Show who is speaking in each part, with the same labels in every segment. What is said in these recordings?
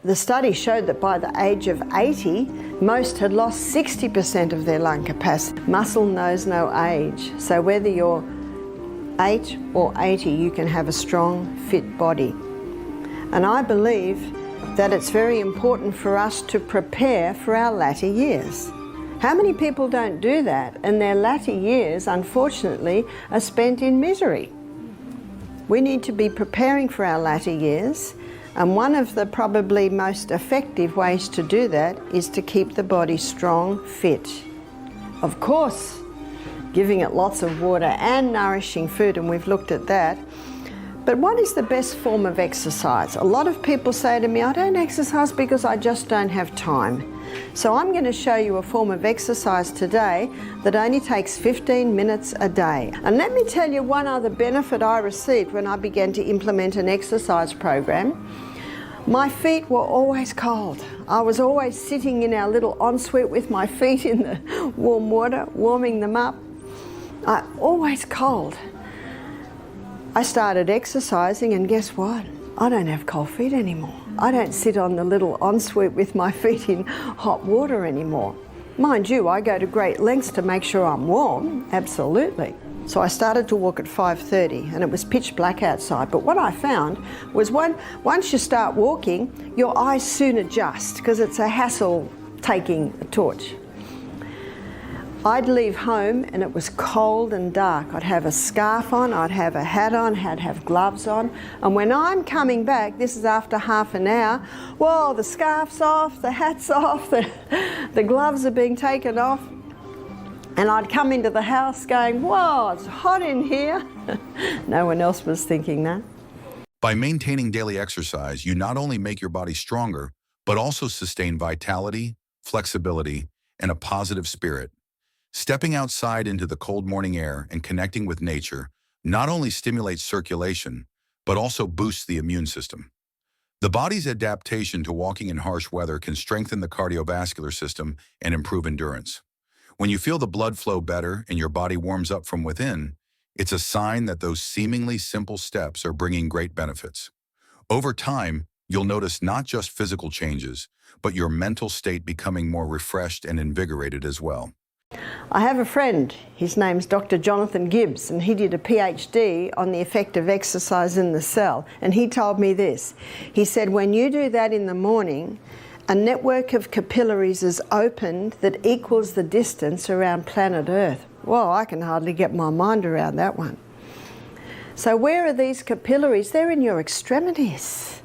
Speaker 1: The study showed that by the age of 80, most had lost 60% of their lung capacity. Muscle knows no age, so whether you're 8 or 80, you can have a strong, fit body. And I believe that it's very important for us to prepare for our latter years. How many people don't do that, and their latter years, unfortunately, are spent in misery? We need to be preparing for our latter years, and one of the probably most effective ways to do that is to keep the body strong, fit. Of course, giving it lots of water and nourishing food, and we've looked at that. But what is the best form of exercise? A lot of people say to me, I don't exercise because I just don't have time. So I'm going to show you a form of exercise today that only takes 15 minutes a day. And let me tell you one other benefit I received when I began to implement an exercise program. My feet were always cold. I was always sitting in our little ensuite with my feet in the warm water, warming them up. Always cold. I started exercising, and guess what? I don't have cold feet anymore. I don't sit on the little ensuite with my feet in hot water anymore. Mind you, I go to great lengths to make sure I'm warm, absolutely. So I started to walk at 5:30, and it was pitch black outside. But what I found was once you start walking, your eyes soon adjust because it's a hassle taking a torch. I'd leave home and it was cold and dark. I'd have a scarf on, I'd have a hat on, I'd have gloves on. And when I'm coming back, this is after half an hour, well, the scarf's off, the hat's off, the gloves are being taken off. And I'd come into the house going, whoa, it's hot in here. No one else was thinking that.
Speaker 2: By maintaining daily exercise, you not only make your body stronger, but also sustain vitality, flexibility, and a positive spirit. Stepping outside into the cold morning air and connecting with nature not only stimulates circulation, but also boosts the immune system. The body's adaptation to walking in harsh weather can strengthen the cardiovascular system and improve endurance. When you feel the blood flow better and your body warms up from within, it's a sign that those seemingly simple steps are bringing great benefits. Over time, you'll notice not just physical changes, but your mental state becoming more refreshed and invigorated as well.
Speaker 1: I have a friend, his name's Dr. Jonathan Gibbs, and he did a PhD on the effect of exercise in the cell, and he told me this. He said, when you do that in the morning, a network of capillaries is opened that equals the distance around planet Earth. Well, I can hardly get my mind around that one. So where are these capillaries? They're in your extremities.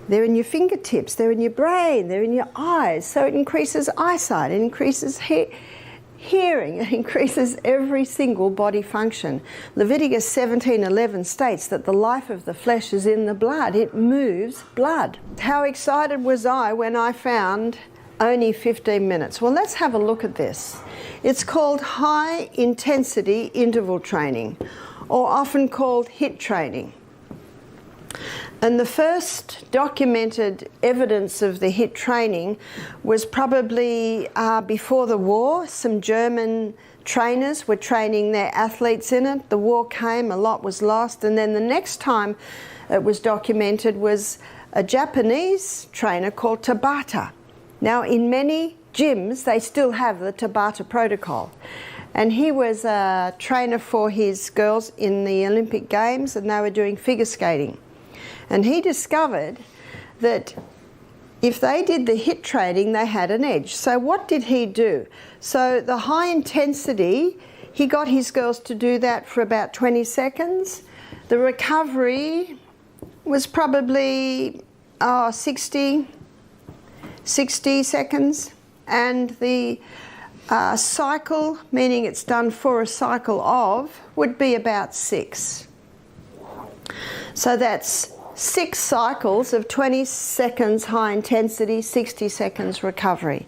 Speaker 1: They're in your fingertips, they're in your brain, they're in your eyes. So it increases eyesight, it increases hearing, it increases every single body function. Leviticus 17:11 states that the life of the flesh is in the blood. It moves blood. How excited was I when I found only 15 minutes? Well, let's have a look at this. It's called high intensity interval training, or often called HIIT training. And the first documented evidence of the HIIT training was probably before the war. Some German trainers were training their athletes in it. The war came, a lot was lost, and then the next time it was documented was a Japanese trainer called Tabata. Now, in many gyms, they still have the Tabata protocol. And he was a trainer for his girls in the Olympic Games, and they were doing figure skating. And he discovered that if they did the HIIT training, they had an edge. So what did he do? So the high intensity, he got his girls to do that for about 20 seconds. The recovery was probably 60 seconds. And the cycle, meaning it's done for a cycle of, would be about 6. So that's 6 cycles of 20 seconds high intensity, 60 seconds recovery.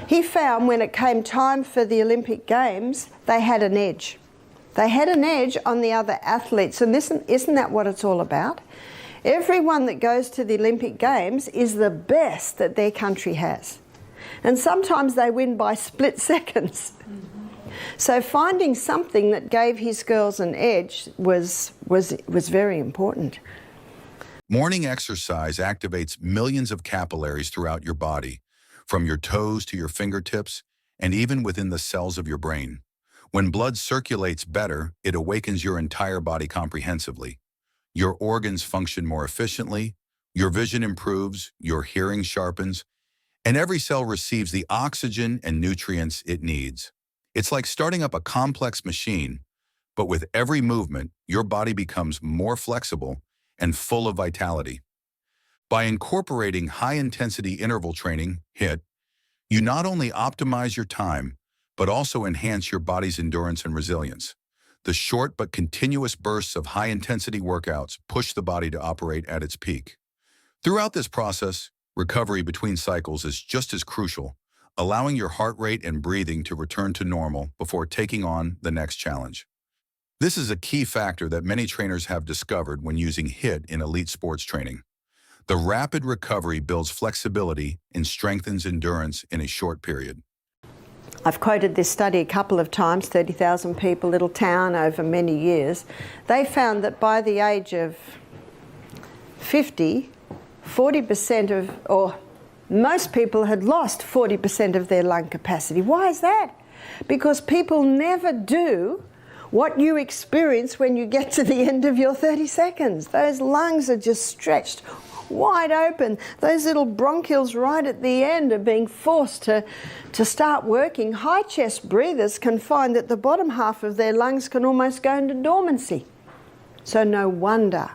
Speaker 1: He found when it came time for the Olympic Games, they had an edge. They had an edge on the other athletes, and isn't that what it's all about? Everyone that goes to the Olympic Games is the best that their country has. And sometimes they win by split seconds. So finding something that gave his girls an edge was very important.
Speaker 2: Morning exercise activates millions of capillaries throughout your body, from your toes to your fingertips, and even within the cells of your brain. When blood circulates better, it awakens your entire body comprehensively. Your organs function more efficiently, your vision improves, your hearing sharpens, and every cell receives the oxygen and nutrients it needs. It's like starting up a complex machine, but with every movement, your body becomes more flexible and full of vitality. By incorporating high-intensity interval training, HIIT, you not only optimize your time, but also enhance your body's endurance and resilience. The short but continuous bursts of high-intensity workouts push the body to operate at its peak. Throughout this process, recovery between cycles is just as crucial, allowing your heart rate and breathing to return to normal before taking on the next challenge. This is a key factor that many trainers have discovered when using HIIT in elite sports training. The rapid recovery builds flexibility and strengthens endurance in a short period.
Speaker 1: I've quoted this study a couple of times, 30,000 people, little town over many years. They found that by the age of 50, 40% of, or most people had lost 40% of their lung capacity. Why is that? Because people never do what you experience when you get to the end of your 30 seconds. Those lungs are just stretched wide open. Those little bronchioles right at the end are being forced to start working. High chest breathers can find that the bottom half of their lungs can almost go into dormancy. So no wonder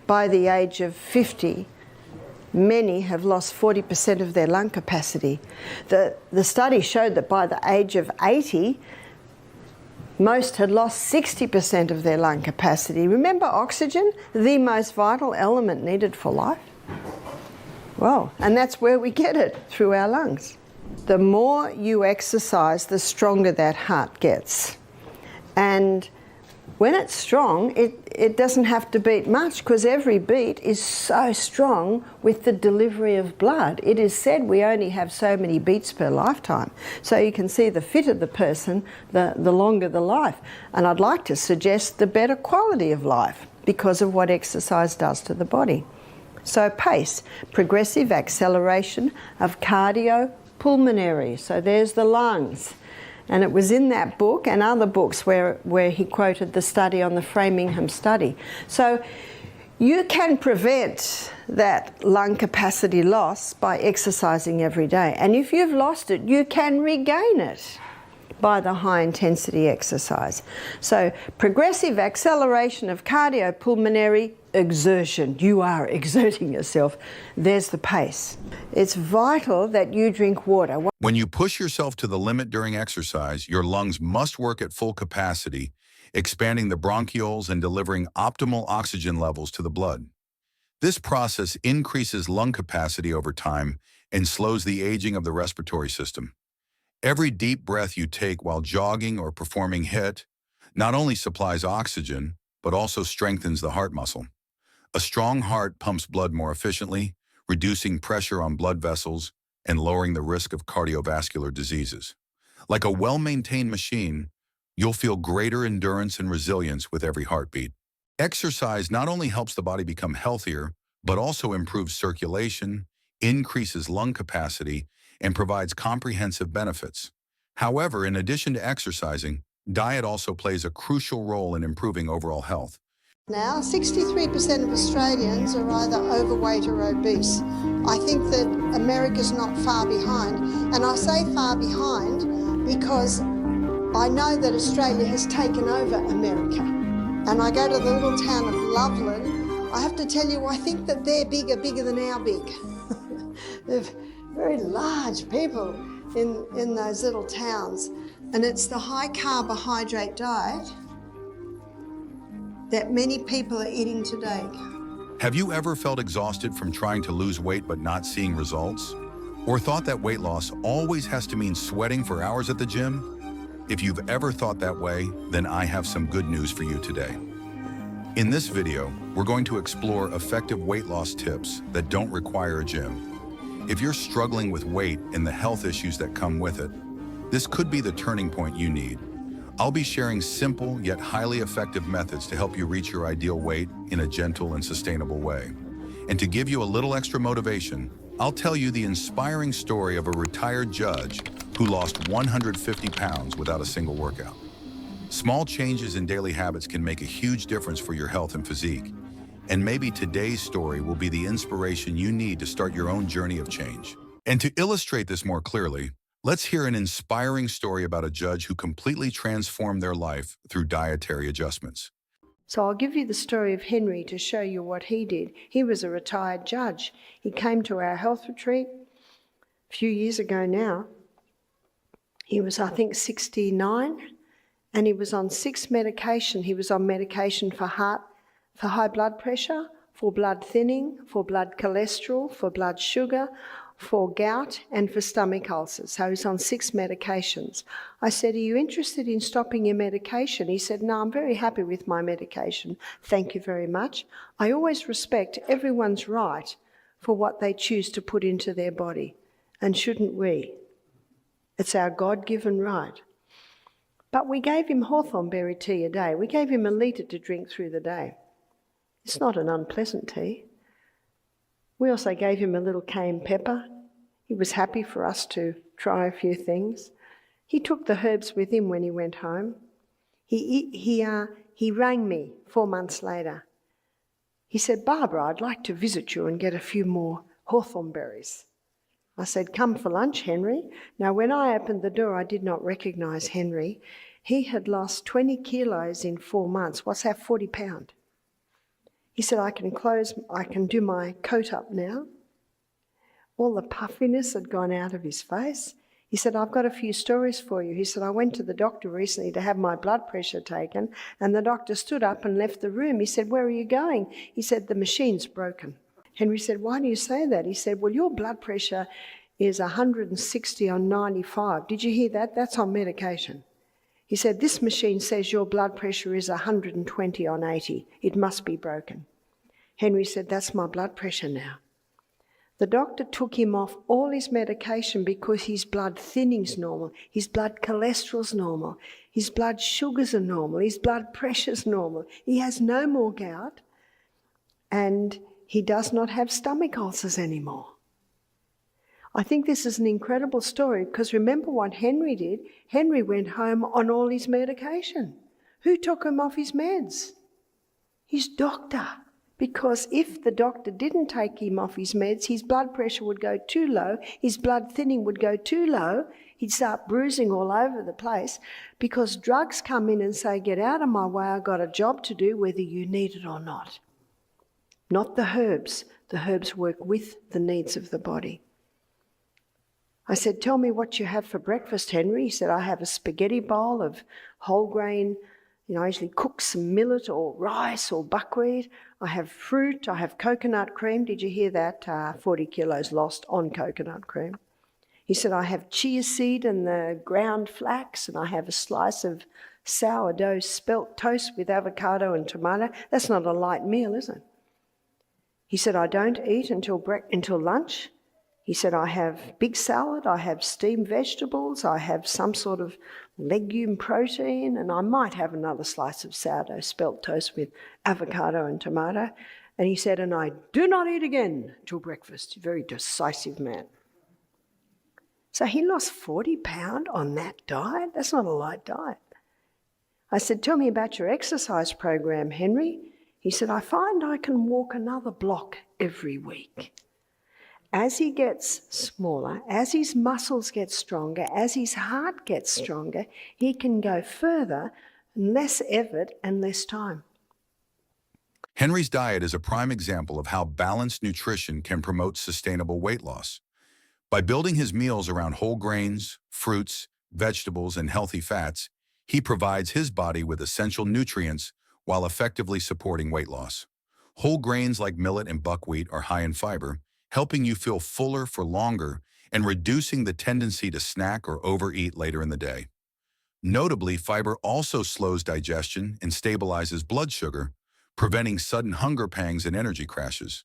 Speaker 1: by the age of 50, many have lost 40% of their lung capacity. The study showed that by the age of 80, most had lost 60% of their lung capacity. Remember oxygen, the most vital element needed for life? Well, and that's where we get it, through our lungs. The more you exercise, the stronger that heart gets. And when it's strong, it doesn't have to beat much, because every beat is so strong with the delivery of blood. It is said we only have so many beats per lifetime. So you can see the fitter the person, the longer the life. And I'd like to suggest the better quality of life because of what exercise does to the body. So PACE, progressive acceleration of cardiopulmonary. So there's the lungs. And it was in that book and other books where he quoted the study on the Framingham study. So you can prevent that lung capacity loss by exercising every day. And if you've lost it, you can regain it by the high intensity exercise. So progressive acceleration of cardiopulmonary exertion. You are exerting yourself. There's the PACE. It's vital that you drink water.
Speaker 2: When you push yourself to the limit during exercise, your lungs must work at full capacity, expanding the bronchioles and delivering optimal oxygen levels to the blood. This process increases lung capacity over time and slows the aging of the respiratory system. Every deep breath you take while jogging or performing HIIT not only supplies oxygen, but also strengthens the heart muscle. A strong heart pumps blood more efficiently, reducing pressure on blood vessels and lowering the risk of cardiovascular diseases. Like a well-maintained machine, you'll feel greater endurance and resilience with every heartbeat. Exercise not only helps the body become healthier, but also improves circulation, increases lung capacity, and provides comprehensive benefits. However, in addition to exercising, diet also plays a crucial role in improving overall health.
Speaker 1: Now, 63% of Australians are either overweight or obese. I think that America's not far behind, and I say far behind because I know that Australia has taken over America. And I go to the little town of Loveland. I have to tell you, I think that they're bigger than our big. They're very large people in those little towns. And it's the high carbohydrate diet that many people are eating today.
Speaker 2: Have you ever felt exhausted from trying to lose weight but not seeing results? Or thought that weight loss always has to mean sweating for hours at the gym? If you've ever thought that way, then I have some good news for you today. In this video, we're going to explore effective weight loss tips that don't require a gym. If you're struggling with weight and the health issues that come with it, this could be the turning point you need. I'll be sharing simple yet highly effective methods to help you reach your ideal weight in a gentle and sustainable way. And to give you a little extra motivation, I'll tell you the inspiring story of a retired judge who lost 150 pounds without a single workout. Small changes in daily habits can make a huge difference for your health and physique. And maybe today's story will be the inspiration you need to start your own journey of change. And to illustrate this more clearly, let's hear an inspiring story about a judge who completely transformed their life through dietary adjustments.
Speaker 1: So I'll give you the story of Henry to show you what he did. He was a retired judge. He came to our health retreat a few years ago now. He was, I think, 69, and he was on 6 medication. He was on medication for high blood pressure, for blood thinning, for blood cholesterol, for blood sugar, for gout, and for stomach ulcers. So he's on 6 medications. I said, "Are you interested in stopping your medication?" He said, "No, I'm very happy with my medication. Thank you very much. I always respect everyone's right for what they choose to put into their body, and shouldn't we? It's our God-given right." But we gave him hawthorn berry tea a day. We gave him a litre to drink through the day. It's not an unpleasant tea. We also gave him a little cayenne pepper. He was happy for us to try a few things. He took the herbs with him when he went home. He rang me 4 months later. He said, "Barbara, I'd like to visit you and get a few more hawthorn berries." I said, "Come for lunch, Henry." Now, when I opened the door, I did not recognise Henry. He had lost 20 kilos in 4 months. What's that, 40 pound? He said, I can do my coat up now. All the puffiness had gone out of his face. He said, "I've got a few stories for you." He said, "I went to the doctor recently to have my blood pressure taken, and the doctor stood up and left the room." He said, "Where are you going?" He said, "The machine's broken." Henry said, "Why do you say that?" He said, "Well, your blood pressure is 160 on 95. Did you hear that? That's on medication." He said, "This machine says your blood pressure is 120 on 80. It must be broken." Henry said, "That's my blood pressure now." The doctor took him off all his medication because his blood thinning's normal, his blood cholesterol's normal, his blood sugars are normal, his blood pressure's normal. He has no more gout, and he does not have stomach ulcers anymore. I think this is an incredible story because remember what Henry did? Henry went home on all his medication. Who took him off his meds? His doctor. Because if the doctor didn't take him off his meds, his blood pressure would go too low, his blood thinning would go too low, he'd start bruising all over the place because drugs come in and say, "Get out of my way, I've got a job to do whether you need it or not." Not the herbs. The herbs work with the needs of the body. I said, "Tell me what you have for breakfast, Henry." He said, "I have a spaghetti bowl of whole grain. I usually cook some millet or rice or buckwheat. I have fruit. I have coconut cream." Did you hear that? 40 kilos lost on coconut cream. He said, "I have chia seed and the ground flax, and I have a slice of sourdough spelt toast with avocado and tomato." That's not a light meal, is it? He said, "I don't eat until lunch." He said, "I have big salad, I have steamed vegetables, I have some sort of legume protein, and I might have another slice of sourdough spelt toast with avocado and tomato." And he said, "And I do not eat again till breakfast." Very decisive man. So he lost 40 pound on that diet? That's not a light diet. I said, "Tell me about your exercise program, Henry." He said, "I find I can walk another block every week." As he gets smaller, as his muscles get stronger, as his heart gets stronger, he can go further, less effort and less time.
Speaker 2: Henry's diet is a prime example of how balanced nutrition can promote sustainable weight loss. By building his meals around whole grains, fruits, vegetables, and healthy fats, he provides his body with essential nutrients while effectively supporting weight loss. Whole grains like millet and buckwheat are high in fiber, helping you feel fuller for longer and reducing the tendency to snack or overeat later in the day. Notably, fiber also slows digestion and stabilizes blood sugar, preventing sudden hunger pangs and energy crashes.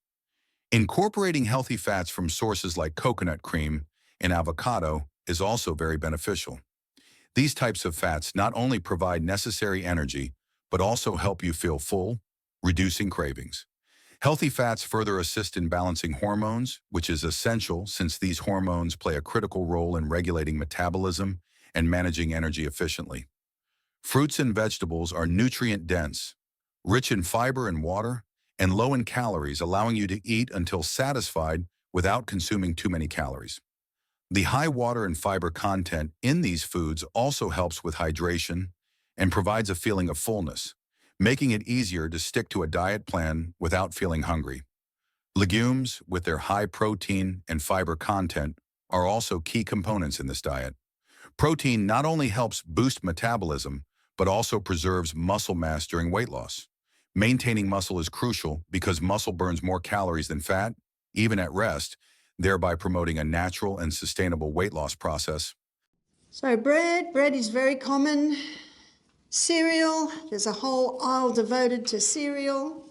Speaker 2: Incorporating healthy fats from sources like coconut cream and avocado is also very beneficial. These types of fats not only provide necessary energy, but also help you feel full, reducing cravings. Healthy fats further assist in balancing hormones, which is essential since these hormones play a critical role in regulating metabolism and managing energy efficiently. Fruits and vegetables are nutrient-dense, rich in fiber and water, and low in calories, allowing you to eat until satisfied without consuming too many calories. The high water and fiber content in these foods also helps with hydration and provides a feeling of fullness, making it easier to stick to a diet plan without feeling hungry. Legumes, with their high protein and fiber content, are also key components in this diet. Protein not only helps boost metabolism, but also preserves muscle mass during weight loss. Maintaining muscle is crucial because muscle burns more calories than fat, even at rest, thereby promoting a natural and sustainable weight loss process.
Speaker 1: So bread is very common. Cereal, there's a whole aisle devoted to cereal.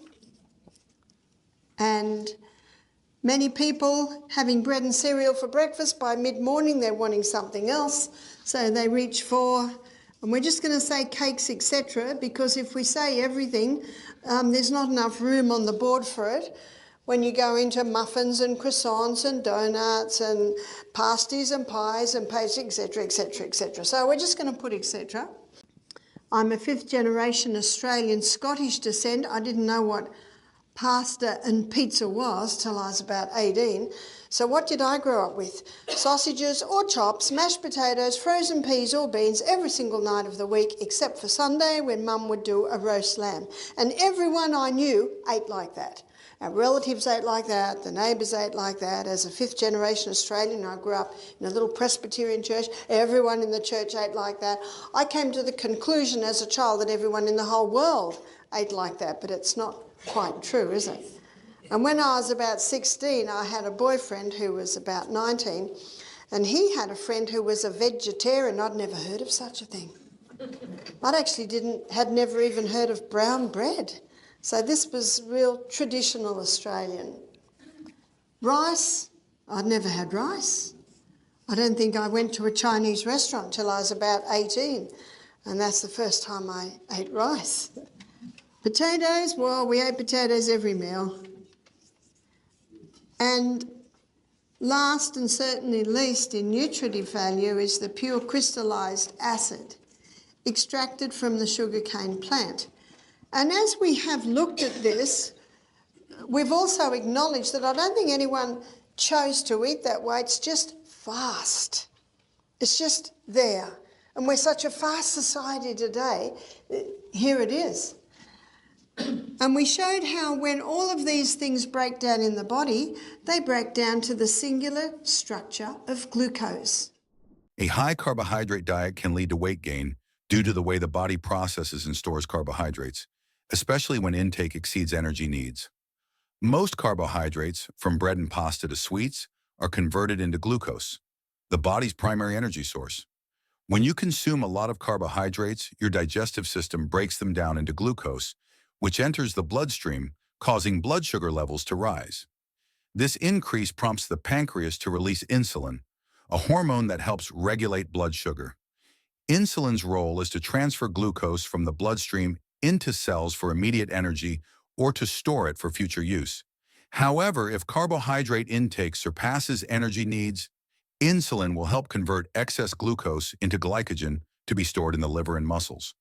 Speaker 1: And many people having bread and cereal for breakfast, by mid-morning they're wanting something else, so they reach for, and we're just going to say cakes, etc., because if we say everything, there's not enough room on the board for it. When you go into muffins and croissants and donuts and pasties and pies and pastries, etc., etc., etc. So we're just going to put etc. I'm a fifth-generation Australian Scottish descent. I didn't know what pasta and pizza was till I was about 18. So what did I grow up with? Sausages or chops, mashed potatoes, frozen peas or beans every single night of the week, except for Sunday when Mum would do a roast lamb. And everyone I knew ate like that. Our relatives ate like that, the neighbours ate like that. As a fifth-generation Australian, I grew up in a little Presbyterian church. Everyone in the church ate like that. I came to the conclusion as a child that everyone in the whole world ate like that, but it's not quite true, is it? And when I was about 16, I had a boyfriend who was about 19, and he had a friend who was a vegetarian. I'd never heard of such a thing. Had never even heard of brown bread. So this was real traditional Australian. Rice, I'd never had rice. I don't think I went to a Chinese restaurant till I was about 18, and that's the first time I ate rice. Potatoes, well, we ate potatoes every meal. And last and certainly least in nutritive value is the pure crystallised acid extracted from the sugarcane plant. And as we have looked at this, we've also acknowledged that I don't think anyone chose to eat that way. It's just fast. It's just there. And we're such a fast society today. Here it is. And we showed how when all of these things break down in the body, they break down to the singular structure of glucose.
Speaker 2: A high carbohydrate diet can lead to weight gain due to the way the body processes and stores carbohydrates, especially when intake exceeds energy needs. Most carbohydrates, from bread and pasta to sweets, are converted into glucose, the body's primary energy source. When you consume a lot of carbohydrates, your digestive system breaks them down into glucose, which enters the bloodstream, causing blood sugar levels to rise. This increase prompts the pancreas to release insulin, a hormone that helps regulate blood sugar. Insulin's role is to transfer glucose from the bloodstream into cells for immediate energy or to store it for future use. However, if carbohydrate intake surpasses energy needs, insulin will help convert excess glucose into glycogen to be stored in the liver and muscles.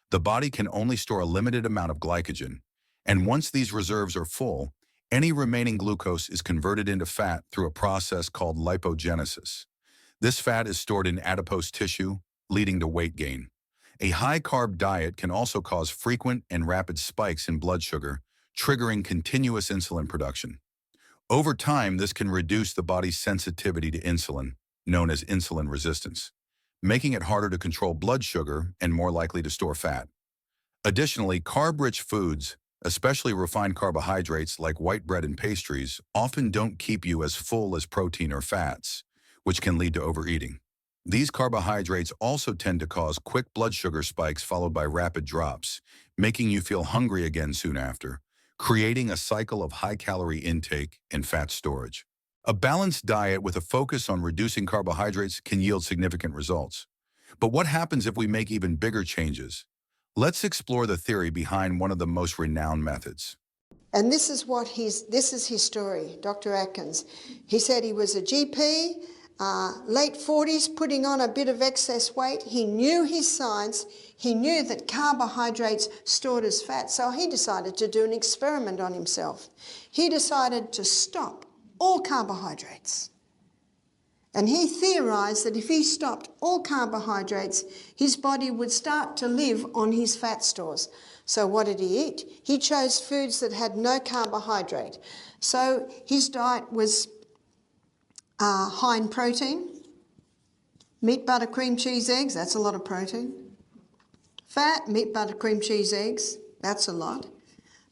Speaker 2: The body can only store a limited amount of glycogen, and once these reserves are full, any remaining glucose is converted into fat through a process called lipogenesis. This fat is stored in adipose tissue, leading to weight gain. A high-carb diet can also cause frequent and rapid spikes in blood sugar, triggering continuous insulin production. Over time, this can reduce the body's sensitivity to insulin, known as insulin resistance, making it harder to control blood sugar and more likely to store fat. Additionally, carb-rich foods, especially refined carbohydrates like white bread and pastries, often don't keep you as full as protein or fats, which can lead to overeating. These carbohydrates also tend to cause quick blood sugar spikes followed by rapid drops, making you feel hungry again soon after, creating a cycle of high-calorie intake and fat storage. A balanced diet with a focus on reducing carbohydrates can yield significant results. But what happens if we make even bigger changes? Let's explore the theory behind one of the most renowned methods.
Speaker 1: And this is his story, Dr. Atkins. He said he was a GP, late 40s, putting on a bit of excess weight. He knew his science. He knew that carbohydrates stored as fat, so he decided to do an experiment on himself. He decided to stop all carbohydrates. And he theorised that if he stopped all carbohydrates, his body would start to live on his fat stores. So what did he eat? He chose foods that had no carbohydrate. So his diet was high in protein, meat, butter, cream, cheese, eggs, that's a lot of protein. Fat, meat, butter, cream, cheese, eggs, that's a lot.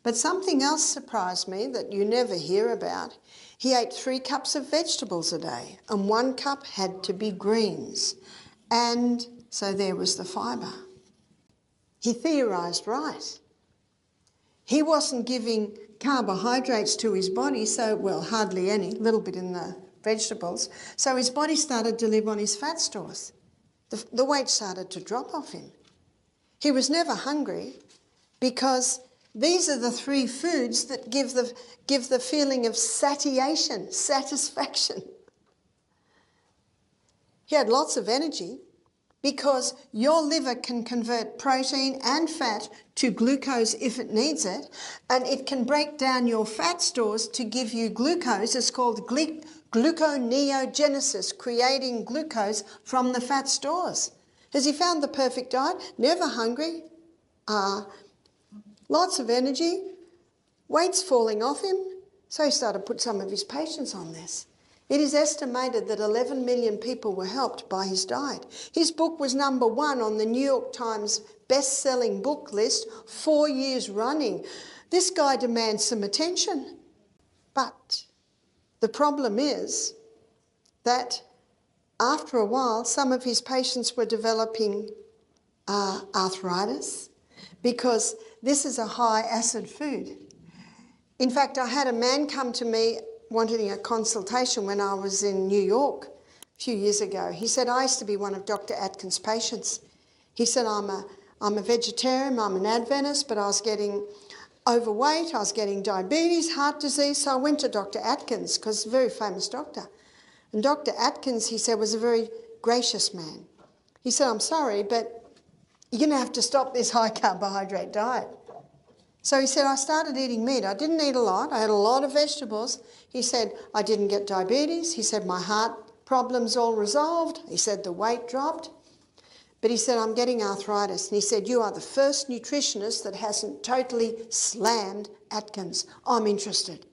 Speaker 1: But something else surprised me that you never hear about. He ate 3 cups of vegetables a day, and 1 cup had to be greens. And so there was the fibre. He theorised right. He wasn't giving carbohydrates to his body, so, well, hardly any, a little bit in the vegetables. So his body started to live on his fat stores. The weight started to drop off him. He was never hungry because these are the 3 foods that give the feeling of satiation, satisfaction. He had lots of energy because your liver can convert protein and fat to glucose if it needs it, and it can break down your fat stores to give you glucose. It's called gluconeogenesis, creating glucose from the fat stores. Has he found the perfect diet? Never hungry, lots of energy, weight's falling off him, so he started to put some of his patients on this. It is estimated that 11 million people were helped by his diet. His book was #1 on the New York Times best-selling book list 4 years running. This guy demands some attention. But the problem is that after a while, some of his patients were developing arthritis because this is a high-acid food. In fact, I had a man come to me wanting a consultation when I was in New York a few years ago. He said, I used to be one of Dr. Atkins' patients. He said, I'm a vegetarian, I'm an Adventist, but I was getting overweight, I was getting diabetes, heart disease, so I went to Dr. Atkins, because he's a very famous doctor. And Dr. Atkins, he said, was a very gracious man. He said, I'm sorry, but you're going to have to stop this high carbohydrate diet. So he said, I started eating meat. I didn't eat a lot. I had a lot of vegetables. He said, I didn't get diabetes. He said, my heart problems all resolved. He said, the weight dropped. But he said, I'm getting arthritis. And he said, you are the first nutritionist that hasn't totally slammed Atkins. I'm interested.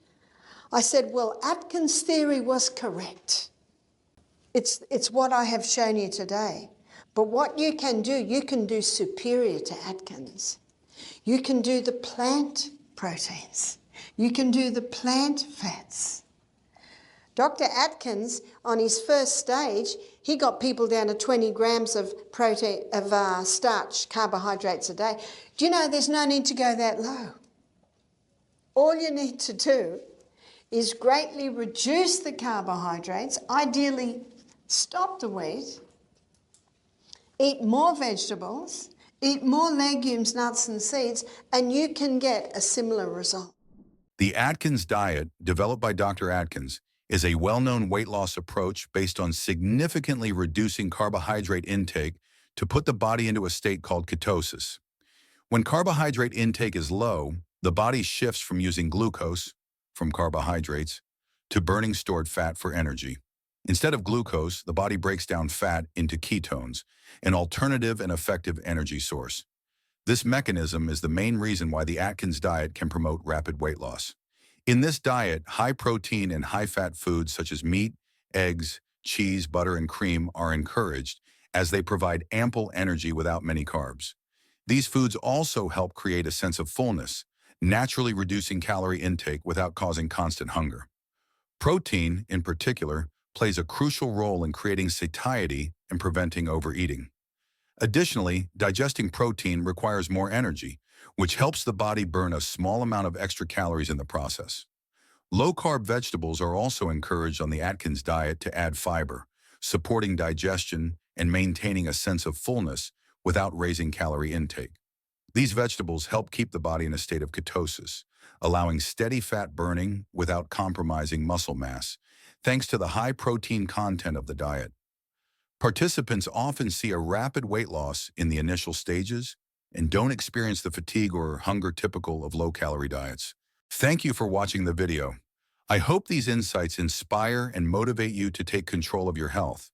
Speaker 1: I said, well, Atkins' theory was correct. It's what I have shown you today. But what you can do superior to Atkins. You can do the plant proteins. You can do the plant fats. Dr. Atkins, on his first stage, he got people down to 20 grams of starch, carbohydrates a day. Do you know there's no need to go that low? All you need to do is greatly reduce the carbohydrates, ideally stop the wheat, eat more vegetables, eat more legumes, nuts and seeds, and you can get a similar result.
Speaker 2: The Atkins diet, developed by Dr. Atkins, is a well-known weight loss approach based on significantly reducing carbohydrate intake to put the body into a state called ketosis. When carbohydrate intake is low, the body shifts from using glucose, from carbohydrates, to burning stored fat for energy. Instead of glucose, the body breaks down fat into ketones, an alternative and effective energy source. This mechanism is the main reason why the Atkins diet can promote rapid weight loss. In this diet, high-protein and high-fat foods such as meat, eggs, cheese, butter, and cream are encouraged as they provide ample energy without many carbs. These foods also help create a sense of fullness, naturally reducing calorie intake without causing constant hunger. Protein, in particular, plays a crucial role in creating satiety and preventing overeating. Additionally, digesting protein requires more energy, which helps the body burn a small amount of extra calories in the process. Low-carb vegetables are also encouraged on the Atkins diet to add fiber, supporting digestion and maintaining a sense of fullness without raising calorie intake. These vegetables help keep the body in a state of ketosis, allowing steady fat burning without compromising muscle mass, thanks to the high protein content of the diet. Participants often see a rapid weight loss in the initial stages and don't experience the fatigue or hunger typical of low-calorie diets. Thank you for watching the video. I hope these insights inspire and motivate you to take control of your health.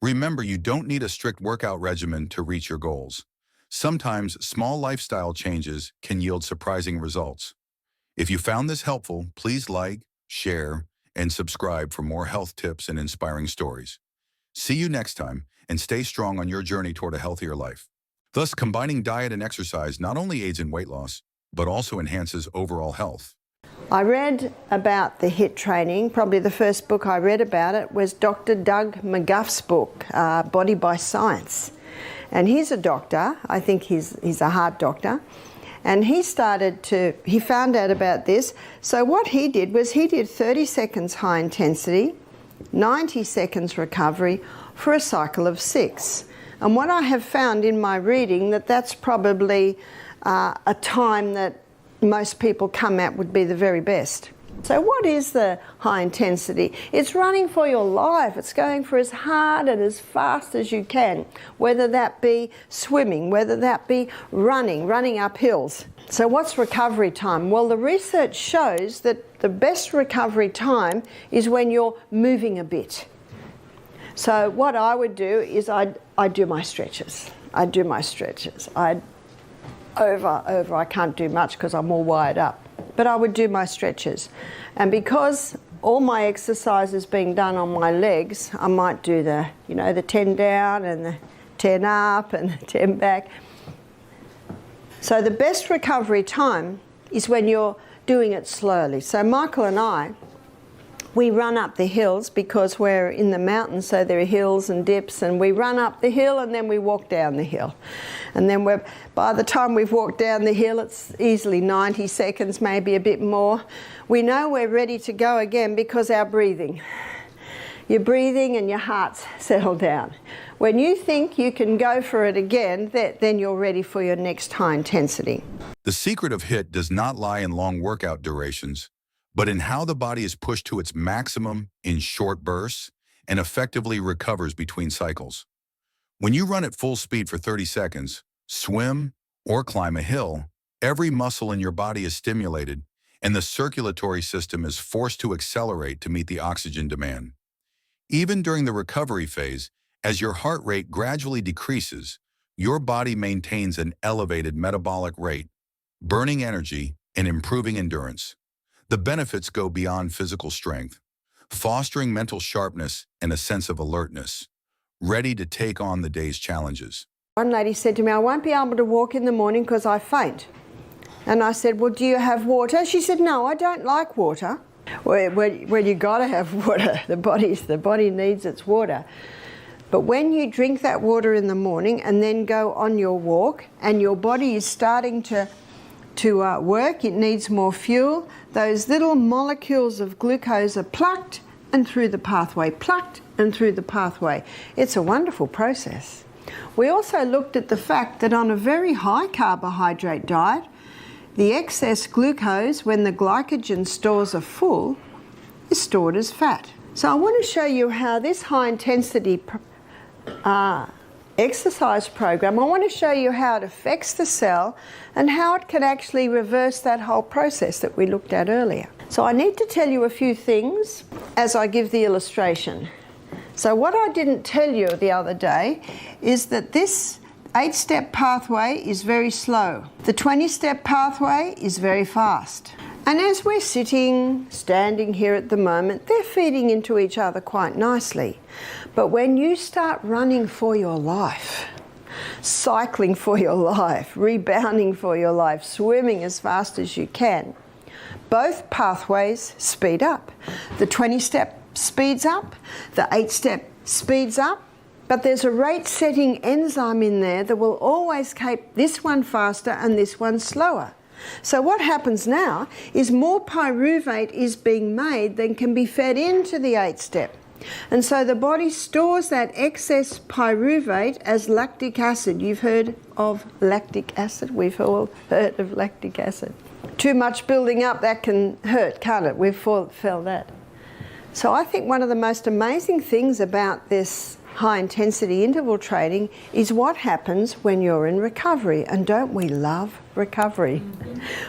Speaker 2: Remember, you don't need a strict workout regimen to reach your goals. Sometimes small lifestyle changes can yield surprising results. If you found this helpful, please like, share, and subscribe for more health tips and inspiring stories. See you next time, and stay strong on your journey toward a healthier life. Thus, combining diet and exercise not only aids in weight loss, but also enhances overall health.
Speaker 1: I read about the HIIT training. Probably the first book I read about it was Dr. Doug McGuff's book, Body by Science. And he's a doctor. I think he's a heart doctor. And he found out about this. So what he did was he did 30 seconds high intensity, 90 seconds recovery for a cycle of 6. And what I have found in my reading that's probably a time that most people come at would be the very best. So what is the high intensity? It's running for your life. It's going for as hard and as fast as you can, whether that be swimming, whether that be running up hills. So what's recovery time? Well, the research shows that the best recovery time is when you're moving a bit. So what I would do is I'd do my stretches. I can't do much because I'm all wired up. But I would do my stretches. And because all my exercise is being done on my legs, I might do the 10 down and the 10 up and the 10 back. So the best recovery time is when you're doing it slowly. So Michael and I, we run up the hills because we're in the mountains, so there are hills and dips, and we run up the hill and then we walk down the hill. And then by the time we've walked down the hill, it's easily 90 seconds, maybe a bit more. We know we're ready to go again because our breathing. Your breathing and your heart's settle down. When you think you can go for it again, then you're ready for your next high intensity.
Speaker 2: The secret of HIIT does not lie in long workout durations, but in how the body is pushed to its maximum in short bursts and effectively recovers between cycles. When you run at full speed for 30 seconds, swim, or climb a hill, every muscle in your body is stimulated and the circulatory system is forced to accelerate to meet the oxygen demand. Even during the recovery phase, as your heart rate gradually decreases, your body maintains an elevated metabolic rate, burning energy and improving endurance. The benefits go beyond physical strength, fostering mental sharpness and a sense of alertness, ready to take on the day's challenges.
Speaker 1: One lady said to me, I won't be able to walk in the morning because I faint. And I said, well, do you have water? She said, no, I don't like water. Well, you got to have water. The body needs its water. But when you drink that water in the morning and then go on your walk and your body is starting to work, it needs more fuel, those little molecules of glucose are plucked and through the pathway, plucked and through the pathway. It's a wonderful process. We also looked at the fact that on a very high carbohydrate diet, the excess glucose, when the glycogen stores are full, is stored as fat. So I want to show you how this high intensity exercise program, I want to show you how it affects the cell and how it can actually reverse that whole process that we looked at earlier. So I need to tell you a few things as I give the illustration. So what I didn't tell you the other day is that this 8-step pathway is very slow. The 20-step pathway is very fast. And as we're standing here at the moment, they're feeding into each other quite nicely. But when you start running for your life, cycling for your life, rebounding for your life, swimming as fast as you can, both pathways speed up. The 20-step speeds up, the 8-step speeds up, but there's a rate-setting enzyme in there that will always keep this one faster and this one slower. So what happens now is more pyruvate is being made than can be fed into the 8-step. And so the body stores that excess pyruvate as lactic acid. You've heard of lactic acid? We've all heard of lactic acid. Too much building up, that can hurt, can't it? We've felt that. So I think one of the most amazing things about this high intensity interval training is what happens when you're in recovery. And don't we love recovery?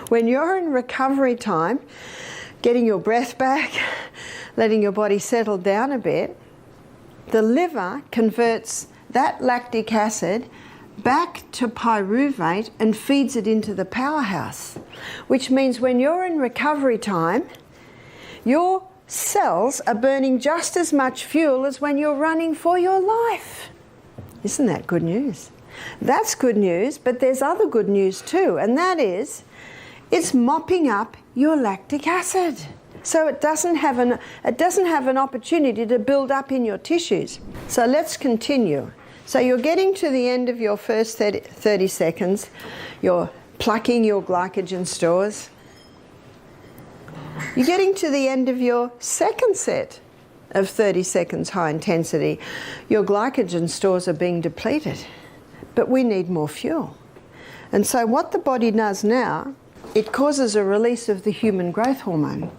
Speaker 1: When you're in recovery time, getting your breath back, letting your body settle down a bit, the liver converts that lactic acid back to pyruvate and feeds it into the powerhouse, which means when you're in recovery time, your cells are burning just as much fuel as when you're running for your life. Isn't that good news? That's good news, but there's other good news too, and that is it's mopping up your lactic acid. So it doesn't have an opportunity to build up in your tissues. So let's continue. So you're getting to the end of your first 30 seconds. You're plucking your glycogen stores. You're getting to the end of your second set of 30 seconds high intensity. Your glycogen stores are being depleted, but we need more fuel. And so what the body does now, it causes a release of the human growth hormone.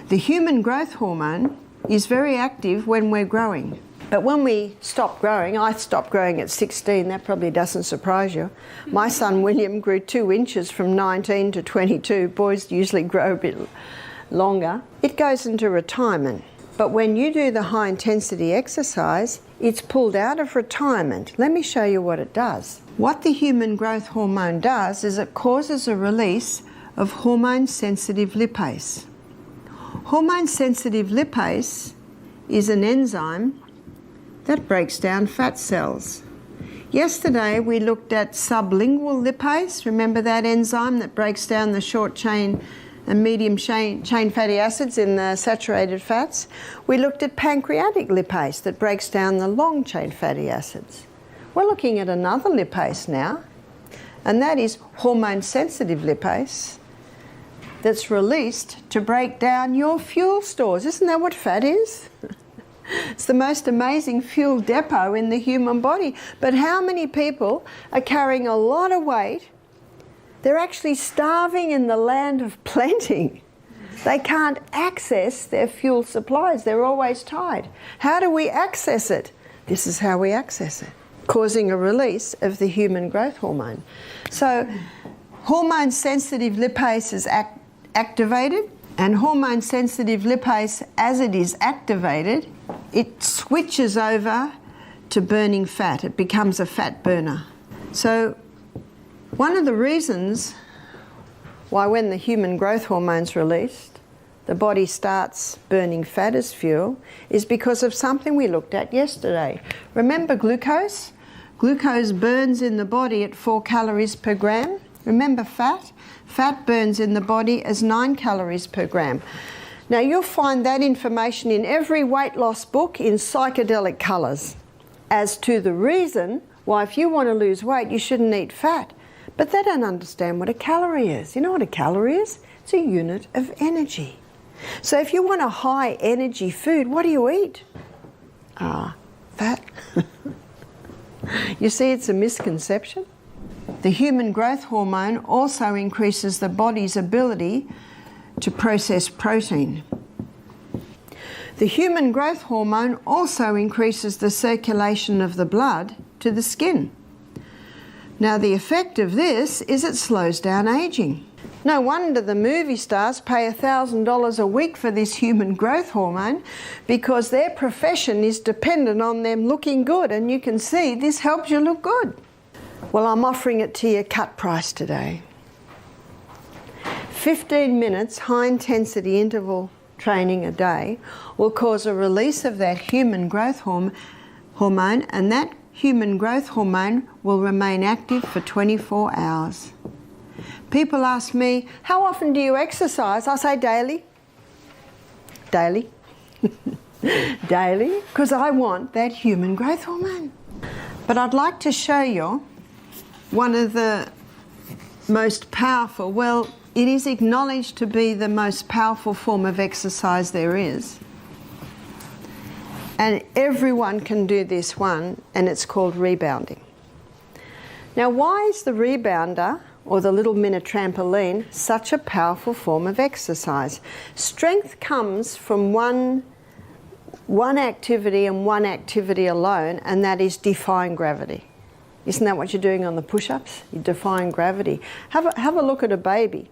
Speaker 1: The human growth hormone is very active when we're growing. But when we stop growing, I stopped growing at 16, that probably doesn't surprise you. My son William grew 2 inches from 19 to 22. Boys usually grow a bit longer. It goes into retirement. But when you do the high intensity exercise, it's pulled out of retirement. Let me show you what it does. What the human growth hormone does is it causes a release of hormone-sensitive lipase. Hormone-sensitive lipase is an enzyme that breaks down fat cells. Yesterday we looked at sublingual lipase. Remember that enzyme that breaks down the short chain and medium chain fatty acids in the saturated fats? We looked at pancreatic lipase that breaks down the long chain fatty acids. We're looking at another lipase now, and that is hormone-sensitive lipase that's released to break down your fuel stores. Isn't that what fat is? It's the most amazing fuel depot in the human body. But how many people are carrying a lot of weight? They're actually starving in the land of plenty. They can't access their fuel supplies. They're always tied. How do we access it? This is how we access it, causing a release of the human growth hormone. So hormone-sensitive lipase is activated, and hormone-sensitive lipase, as it is activated, it switches over to burning fat. It becomes a fat burner. So one of the reasons why when the human growth hormone's released, the body starts burning fat as fuel is because of something we looked at yesterday. Remember glucose? Glucose burns in the body at 4 calories per gram. Remember fat? Fat burns in the body as 9 calories per gram. Now you'll find that information in every weight loss book in psychedelic colours as to the reason why if you want to lose weight you shouldn't eat fat. But they don't understand what a calorie is. You know what a calorie is? It's a unit of energy. So if you want a high energy food, what do you eat? Fat. You see, it's a misconception. The human growth hormone also increases the body's ability to process protein. The human growth hormone also increases the circulation of the blood to the skin. Now the effect of this is it slows down aging. No wonder the movie stars pay $1,000 a week for this human growth hormone, because their profession is dependent on them looking good, and you can see this helps you look good. Well, I'm offering it to you cut price today. 15 minutes high intensity interval training a day will cause a release of that human growth hormone, and that human growth hormone will remain active for 24 hours. People ask me, how often do you exercise? I say daily. Daily. Daily, because I want that human growth hormone. But I'd like to show you one of the most powerful, well, it is acknowledged to be the most powerful form of exercise there is. And everyone can do this one, and it's called rebounding. Now, why is the rebounder or the little mini trampoline, such a powerful form of exercise. Strength comes from one activity and one activity alone, and that is defying gravity. Isn't that what you're doing on the push-ups? You're defying gravity. Have a look at a baby.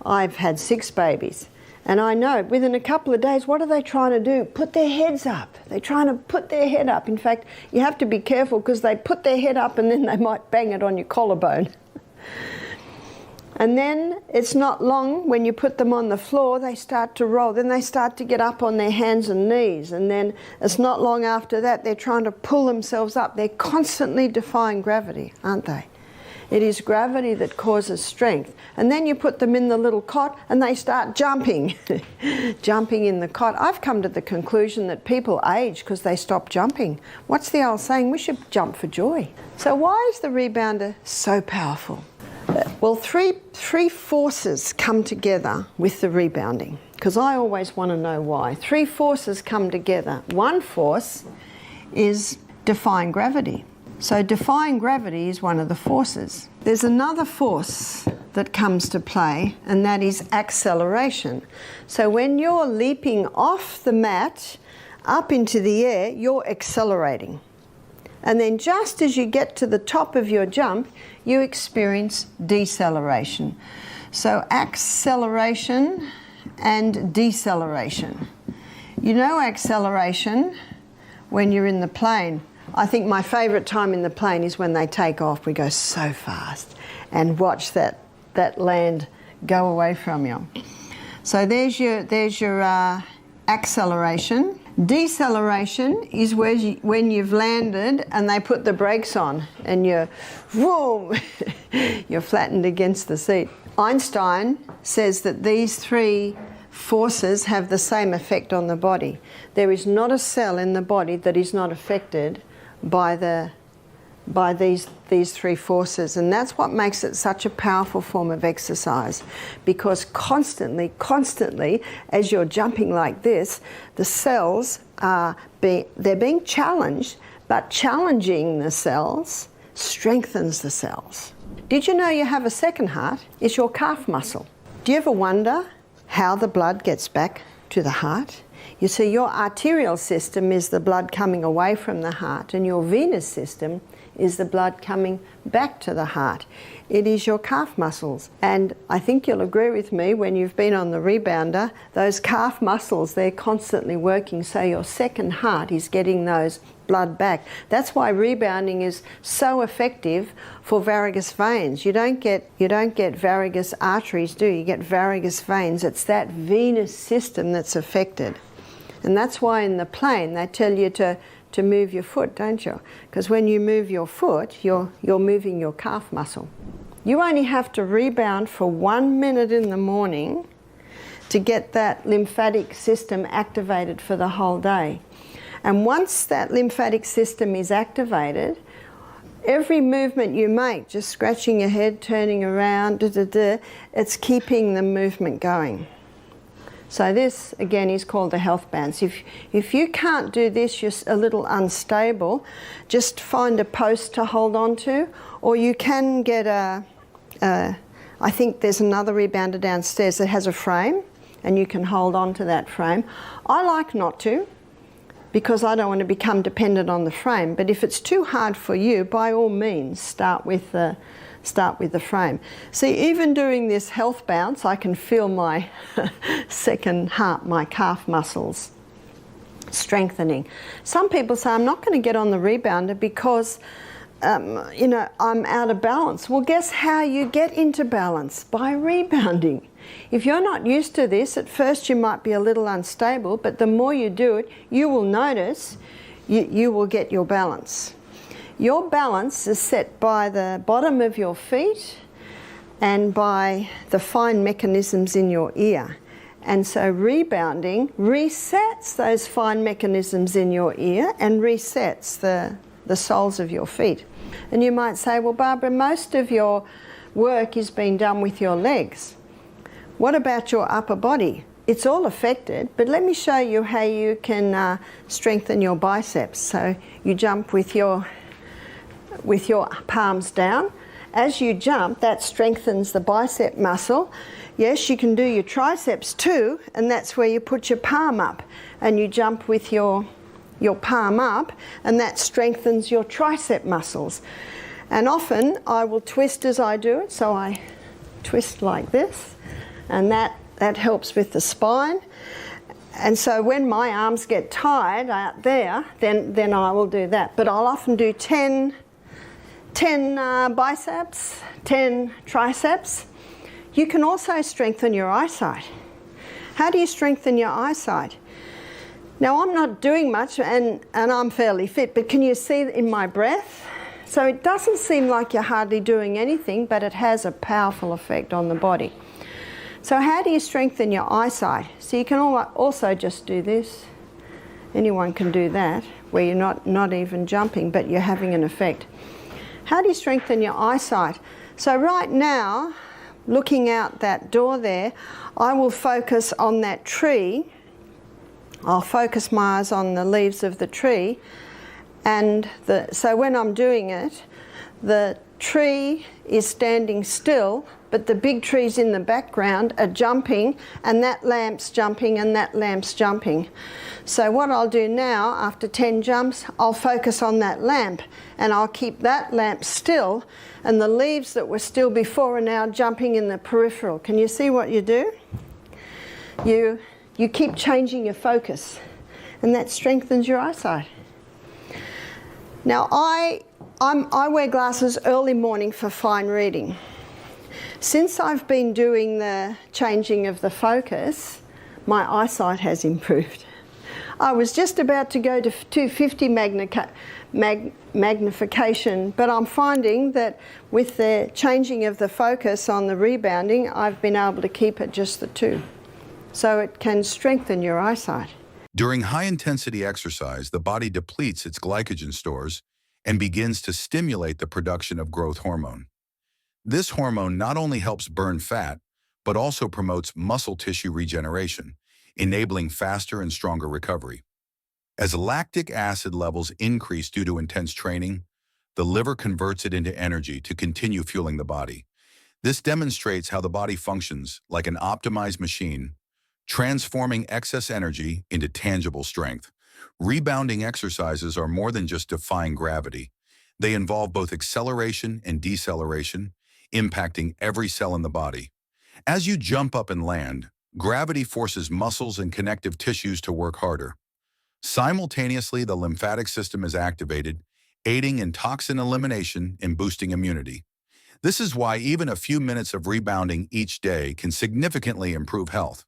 Speaker 1: I've had 6 babies, and I know within a couple of days, what are they trying to do? Put their heads up. They're trying to put their head up. In fact, you have to be careful because they put their head up and then they might bang it on your collarbone. And then it's not long when you put them on the floor, they start to roll. Then they start to get up on their hands and knees. And then it's not long after that, they're trying to pull themselves up. They're constantly defying gravity, aren't they? It is gravity that causes strength. And then you put them in the little cot and they start jumping, jumping in the cot. I've come to the conclusion that people age because they stop jumping. What's the old saying? We should jump for joy. So why is the rebounder so powerful? Well, three forces come together with the rebounding, because I always want to know why. 3 forces come together. One force is defying gravity. So defying gravity is one of the forces. There's another force that comes to play, and that is acceleration. So when you're leaping off the mat up into the air, you're accelerating. And then just as you get to the top of your jump, you experience deceleration. So acceleration and deceleration. You know acceleration when you're in the plane. I think my favourite time in the plane is when they take off. We go so fast and watch that land go away from you. So there's your acceleration. Deceleration is when you've landed and they put the brakes on and you're flattened against the seat. Einstein says that these 3 forces have the same effect on the body. There is not a cell in the body that is not affected by these 3 forces, and that's what makes it such a powerful form of exercise, because constantly as you're jumping like this, the cells they're being challenged, but challenging the cells strengthens the cells. Did you know you have a second heart? It's your calf muscle. Do you ever wonder how the blood gets back to the heart? You see, your arterial system is the blood coming away from the heart, and your venous system is the blood coming back to the heart. It is your calf muscles. And I think you'll agree with me, when you've been on the rebounder, those calf muscles, they're constantly working, so your second heart is getting those blood back. That's why rebounding is so effective for varicose veins. You don't get varicose arteries, do you? You get varicose veins. It's that venous system that's affected. And that's why in the plane they tell you to move your foot, don't you? Because when you move your foot, you're moving your calf muscle. You only have to rebound for 1 minute in the morning to get that lymphatic system activated for the whole day. And once that lymphatic system is activated, every movement you make, just scratching your head, turning around, it's keeping the movement going. So this, again, is called the health bounce. If you can't do this, you're a little unstable, just find a post to hold on to, or you can get I think there's another rebounder downstairs that has a frame, and you can hold on to that frame. I like not to, because I don't want to become dependent on the frame, but if it's too hard for you, by all means, start with the frame. See, even doing this health bounce, I can feel my second heart, my calf muscles strengthening. Some people say, I'm not going to get on the rebounder because I'm out of balance. Well, guess how you get into balance? By rebounding. If you're not used to this, at first you might be a little unstable, but the more you do it, you will notice you will get your balance. Your balance is set by the bottom of your feet and by the fine mechanisms in your ear. And so rebounding resets those fine mechanisms in your ear and resets the soles of your feet. And you might say, well, Barbara, most of your work is being done with your legs. What about your upper body? It's all affected, but let me show you how you can strengthen your biceps. So you jump with your palms down, As you jump, that strengthens the bicep muscle. Yes, you can do your triceps too, and that's where you put your palm up and you jump with your palm up, and that strengthens your tricep muscles. And often I will twist as I do it, so I twist like this, and that helps with the spine. And so when my arms get tired out there, then I will do that. But I'll often do 10 biceps, 10 triceps. You can also strengthen your eyesight. How do you strengthen your eyesight? Now, I'm not doing much and I'm fairly fit, but can you see in my breath? So it doesn't seem like you're hardly doing anything, but it has a powerful effect on the body. So how do you strengthen your eyesight? So you can also just do this. Anyone can do that, where you're not even jumping, but you're having an effect. How do you strengthen your eyesight? So right now, looking out that door there, I will focus on that tree. I'll focus my eyes on the leaves of the tree, and so when I'm doing it, the tree is standing still, but the big trees in the background are jumping, and that lamp's jumping, and that lamp's jumping. So what I'll do now, after 10 jumps, I'll focus on that lamp, and I'll keep that lamp still, and the leaves that were still before are now jumping in the peripheral. Can you see what you do? You keep changing your focus, and that strengthens your eyesight. Now, I wear glasses early morning for fine reading. Since I've been doing the changing of the focus, my eyesight has improved. I was just about to go to 250 magnification, but I'm finding that with the changing of the focus on the rebounding, I've been able to keep it just the 2. So it can strengthen your eyesight.
Speaker 2: During high-intensity exercise, the body depletes its glycogen stores and begins to stimulate the production of growth hormone. This hormone not only helps burn fat, but also promotes muscle tissue regeneration, enabling faster and stronger recovery. As lactic acid levels increase due to intense training, the liver converts it into energy to continue fueling the body. This demonstrates how the body functions like an optimized machine, transforming excess energy into tangible strength. Rebounding exercises are more than just defying gravity. They involve both acceleration and deceleration, impacting every cell in the body. As you jump up and land, gravity forces muscles and connective tissues to work harder. Simultaneously, the lymphatic system is activated, aiding in toxin elimination and boosting immunity. This is why even a few minutes of rebounding each day can significantly improve health.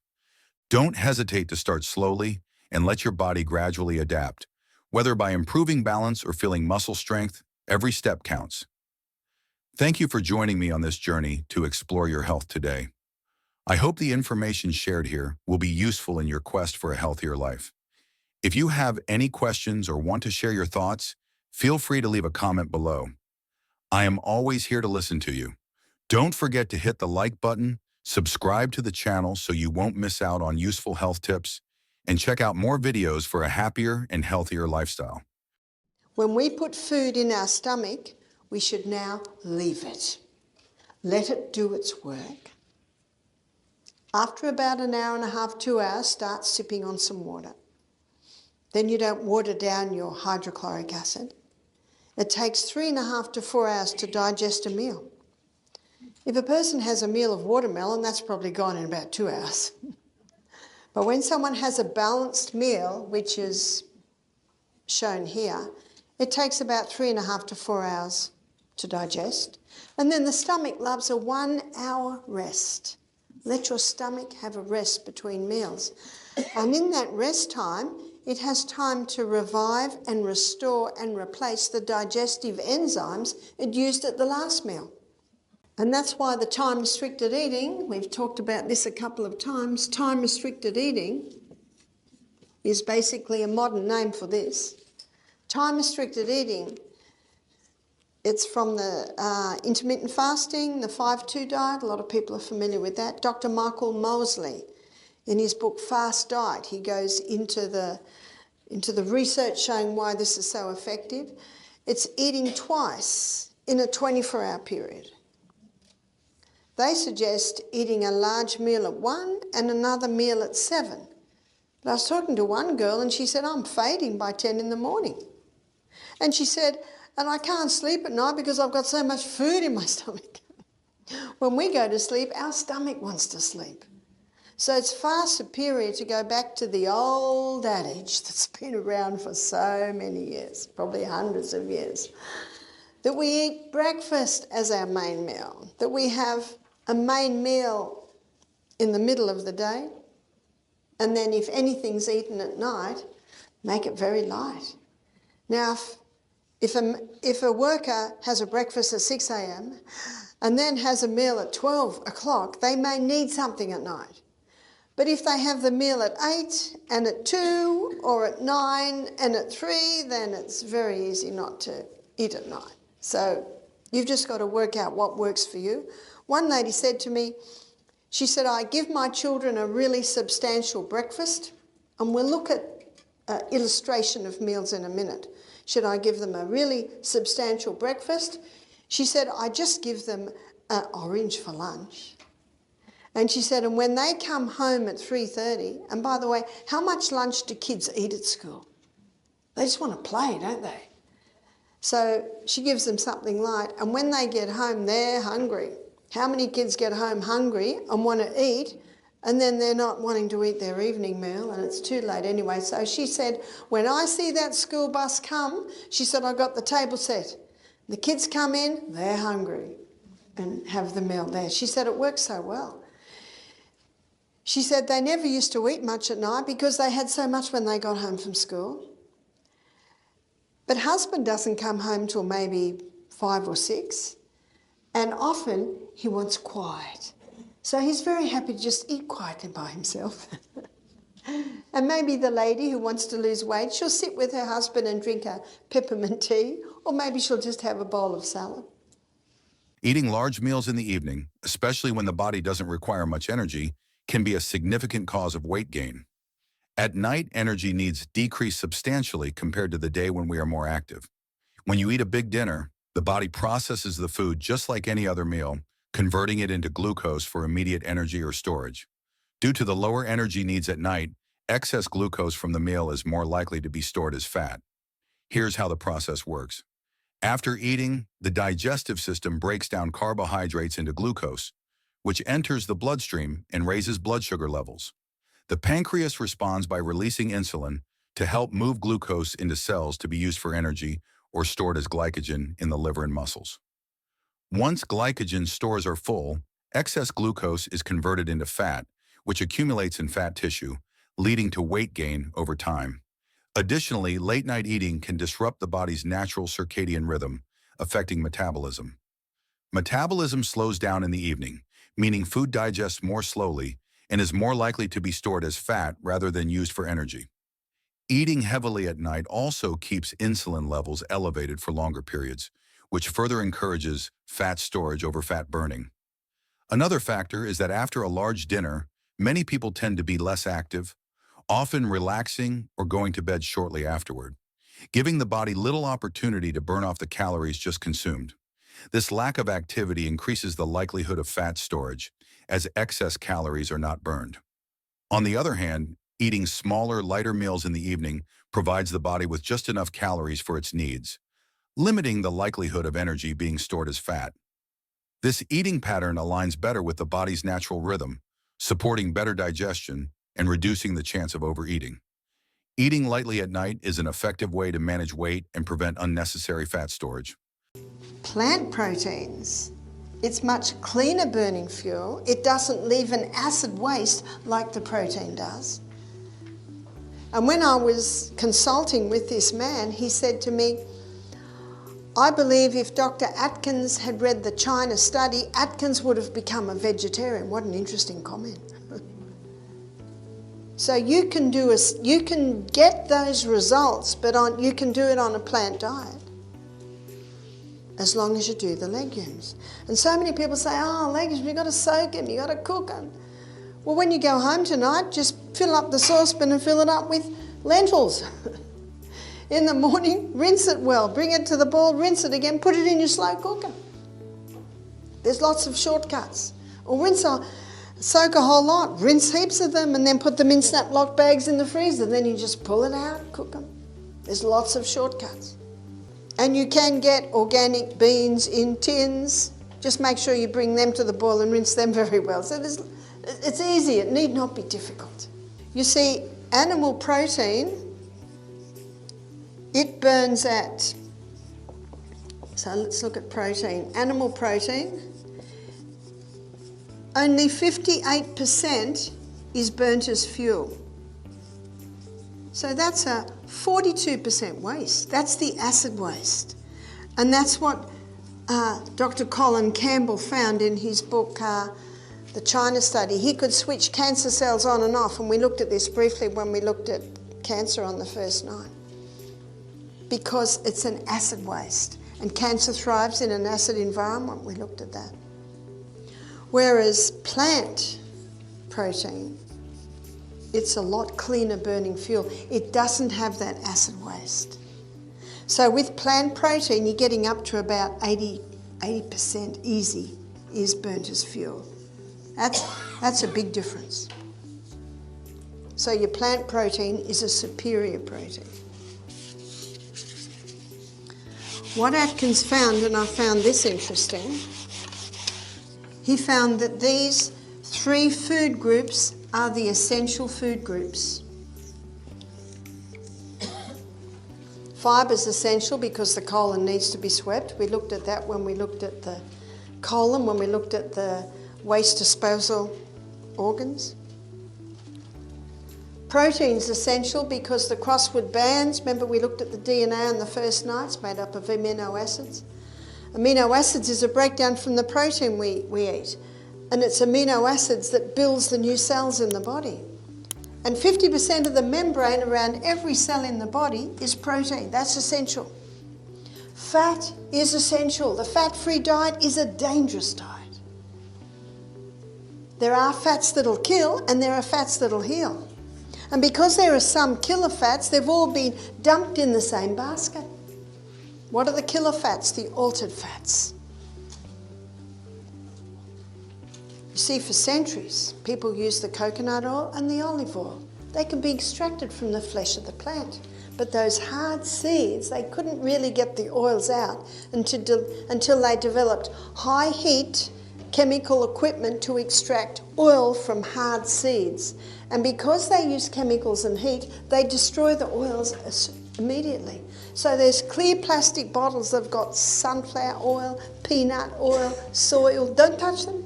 Speaker 2: Don't hesitate to start slowly and let your body gradually adapt. Whether by improving balance or feeling muscle strength, every step counts. Thank you for joining me on this journey to explore your health today. I hope the information shared here will be useful in your quest for a healthier life. If you have any questions or want to share your thoughts, feel free to leave a comment below. I am always here to listen to you. Don't forget to hit the like button, subscribe to the channel so you won't miss out on useful health tips, and check out more videos for a happier and healthier lifestyle.
Speaker 1: When we put food in our stomach, we should now leave it. Let it do its work. After about an hour and a half, 2 hours, start sipping on some water. Then you don't water down your hydrochloric acid. It takes 3.5 to 4 hours to digest a meal. If a person has a meal of watermelon, that's probably gone in about 2 hours. But when someone has a balanced meal, which is shown here, it takes about 3.5 to 4 hours to digest. And then the stomach loves a 1 hour rest. Let your stomach have a rest between meals. And in that rest time, it has time to revive and restore and replace the digestive enzymes it used at the last meal. And that's why the time-restricted eating, we've talked about this a couple of times, time-restricted eating is basically a modern name for this. Time-restricted eating, it's from the intermittent fasting, the 5-2 diet. A lot of people are familiar with that. Dr. Michael Mosley, in his book Fast Diet, he goes into the research showing why this is so effective. It's eating twice in a 24-hour period. They suggest eating a large meal at 1 and another meal at 7. But I was talking to one girl and she said, I'm fading by 10 in the morning. And she said, and I can't sleep at night because I've got so much food in my stomach. When we go to sleep, our stomach wants to sleep. So it's far superior to go back to the old adage that's been around for so many years, probably hundreds of years, that we eat breakfast as our main meal, that we have a main meal in the middle of the day, and then if anything's eaten at night, make it very light. Now, if a worker has a breakfast at 6 a.m. and then has a meal at 12 o'clock, they may need something at night. But if they have the meal at 8 and at 2 or at 9 and at 3, then it's very easy not to eat at night. So you've just got to work out what works for you. One lady said to me, she said, I give my children a really substantial breakfast, and we'll look at an illustration of meals in a minute. Should I give them a really substantial breakfast? She said, I just give them an orange for lunch. And she said, and when they come home at 3:30, and by the way, how much lunch do kids eat at school? They just want to play, don't they? So she gives them something light, and when they get home, they're hungry. How many kids get home hungry and want to eat, and then they're not wanting to eat their evening meal, and it's too late anyway? So she said, when I see that school bus come, she said, I got the table set. The kids come in, they're hungry, and have the meal there. She said it works so well. She said they never used to eat much at night because they had so much when they got home from school. But husband doesn't come home till maybe 5 or 6, and often he wants quiet. So he's very happy to just eat quietly by himself. And maybe the lady who wants to lose weight, she'll sit with her husband and drink a peppermint tea, or maybe she'll just have a bowl of salad.
Speaker 2: Eating large meals in the evening, especially when the body doesn't require much energy, can be a significant cause of weight gain. At night, energy needs decrease substantially compared to the day when we are more active. When you eat a big dinner, the body processes the food just like any other meal, converting it into glucose for immediate energy or storage. Due to the lower energy needs at night, excess glucose from the meal is more likely to be stored as fat. Here's how the process works. After eating, the digestive system breaks down carbohydrates into glucose, which enters the bloodstream and raises blood sugar levels. The pancreas responds by releasing insulin to help move glucose into cells to be used for energy or stored as glycogen in the liver and muscles. Once glycogen stores are full, excess glucose is converted into fat, which accumulates in fat tissue, leading to weight gain over time. Additionally, late-night eating can disrupt the body's natural circadian rhythm, affecting metabolism. Metabolism slows down in the evening, meaning food digests more slowly and is more likely to be stored as fat rather than used for energy. Eating heavily at night also keeps insulin levels elevated for longer periods, which further encourages fat storage over fat burning. Another factor is that after a large dinner, many people tend to be less active, often relaxing or going to bed shortly afterward, giving the body little opportunity to burn off the calories just consumed. This lack of activity increases the likelihood of fat storage, as excess calories are not burned. On the other hand, eating smaller, lighter meals in the evening provides the body with just enough calories for its needs, limiting the likelihood of energy being stored as fat. This eating pattern aligns better with the body's natural rhythm, supporting better digestion and reducing the chance of overeating. Eating lightly at night is an effective way to manage weight and prevent unnecessary fat storage.
Speaker 1: Plant proteins. It's much cleaner burning fuel. It doesn't leave an acid waste like the protein does. And when I was consulting with this man, he said to me, I believe if Dr. Atkins had read the China study, Atkins would have become a vegetarian. What an interesting comment. So you can get those results, but you can do it on a plant diet, as long as you do the legumes. And so many people say, oh, legumes, you've got to soak them, you've got to cook them. Well, when you go home tonight, just fill up the saucepan and fill it up with lentils. in the morning, rinse it well, bring it to the boil, rinse it again, put it in your slow cooker. There's lots of shortcuts. Or soak a whole lot, rinse heaps of them and then put them in snap lock bags in the freezer. Then you just pull it out, cook them. There's lots of shortcuts. And you can get organic beans in tins. Just make sure you bring them to the boil and rinse them very well. So it's easy, it need not be difficult. You see, animal protein, it burns at, so let's look at protein. Animal protein, only 58% is burnt as fuel. So that's a 42% waste. That's the acid waste. And that's what Dr. Colin Campbell found in his book, The China Study. He could switch cancer cells on and off, and we looked at this briefly when we looked at cancer on the first night. Because it's an acid waste, and cancer thrives in an acid environment. We looked at that. Whereas plant protein, it's a lot cleaner burning fuel. It doesn't have that acid waste. So with plant protein, you're getting up to about 80% easy is burnt as fuel. That's a big difference. So your plant protein is a superior protein. What Atkins found, and I found this interesting, he found that these 3 food groups are the essential food groups. Fibre is essential because the colon needs to be swept. We looked at that when we looked at the colon, when we looked at the waste disposal organs. Protein is essential because the crossword bands, remember we looked at the DNA on the first night, it's made up of amino acids. Amino acids is a breakdown from the protein we eat, and it's amino acids that builds the new cells in the body. And 50% of the membrane around every cell in the body is protein. That's essential. Fat is essential. The fat-free diet is a dangerous diet. There are fats that'll kill and there are fats that'll heal. And because there are some killer fats, they've all been dumped in the same basket. What are the killer fats? The altered fats. You see, for centuries, people used the coconut oil and the olive oil. They can be extracted from the flesh of the plant. But those hard seeds, they couldn't really get the oils out until they developed high heat chemical equipment to extract oil from hard seeds. And because they use chemicals and heat, they destroy the oils immediately. So there's clear plastic bottles that have got sunflower oil, peanut oil, soy oil. Don't touch them.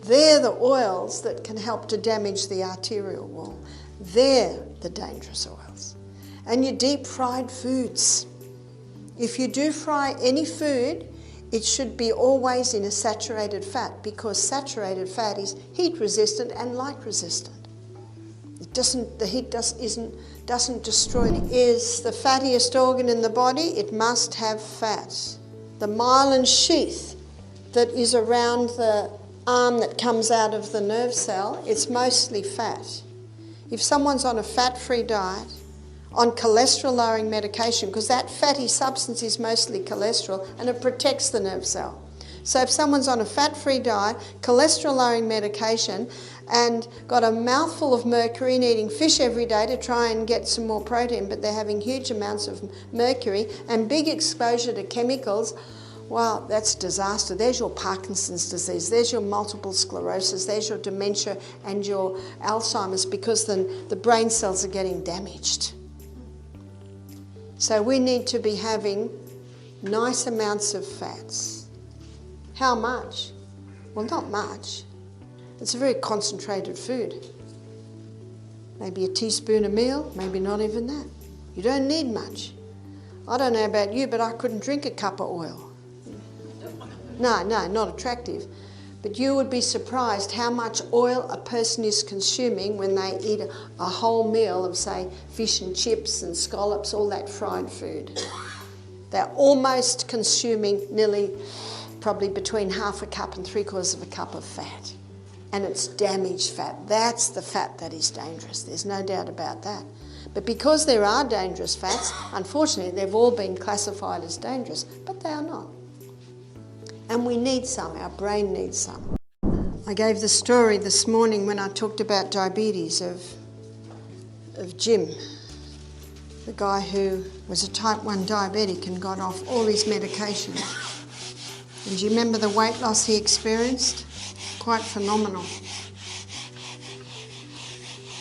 Speaker 1: They're the oils that can help to damage the arterial wall. They're the dangerous oils. And your deep fried foods. If you do fry any food, it should be always in a saturated fat, because saturated fat is heat resistant and light resistant. The heat doesn't destroy it. It is the fattiest organ in the body. It must have fat. The myelin sheath that is around the arm that comes out of the nerve cell, it's mostly fat. If someone's on a fat-free diet, on cholesterol-lowering medication, because that fatty substance is mostly cholesterol and it protects the nerve cell. So if someone's on a fat-free diet, cholesterol-lowering medication, and got a mouthful of mercury and eating fish every day to try and get some more protein, but they're having huge amounts of mercury and big exposure to chemicals, well, that's disaster. There's your Parkinson's disease, there's your multiple sclerosis, there's your dementia and your Alzheimer's, because then the brain cells are getting damaged. So we need to be having nice amounts of fats. How much? Well, not much. It's a very concentrated food. Maybe a teaspoon a meal, maybe not even that. You don't need much. I don't know about you, but I couldn't drink a cup of oil. No, not attractive. But you would be surprised how much oil a person is consuming when they eat a whole meal of, say, fish and chips and scallops, all that fried food. They're almost consuming nearly, probably between half a cup and 3/4 of a cup of fat. And it's damaged fat. That's the fat that is dangerous. There's no doubt about that. But because there are dangerous fats, unfortunately, they've all been classified as dangerous, but they are not. And we need some, our brain needs some. I gave the story this morning when I talked about diabetes of Jim, the guy who was a type 1 diabetic and got off all his medication. And do you remember the weight loss he experienced? Quite phenomenal.